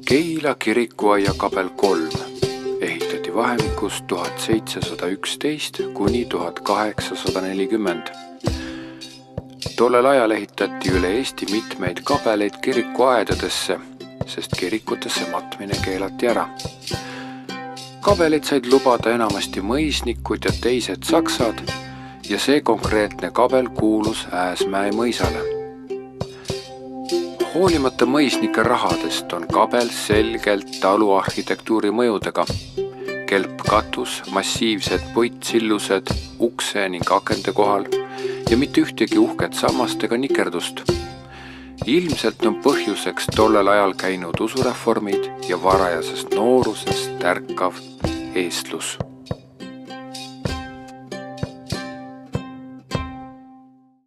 Keila kirikuaia kabel 3 ehitati vahemikus 1711 kuni 1840. Tollel ajal ehitati üle Eesti mitmeid kabeleid kirikuaedadesse, sest kirikutesse matmine keelati ära. Kabeleid said lubada enamasti mõisnikud ja teised saksad ja see konkreetne kabel kuulus Ääsmäe mõisale. Hoolimata mõisnike rahadest on kabel selgelt taluarhitektuuri mõjudega. Kelpkatus, massiivsed puitsillused ukse ning akende kohal ja mitte ühtegi uhket sammast ega nikerdust. Ilmselt on põhjuseks tollel ajal käinud usureformid ja varajasest noorusest tärkav eestlus.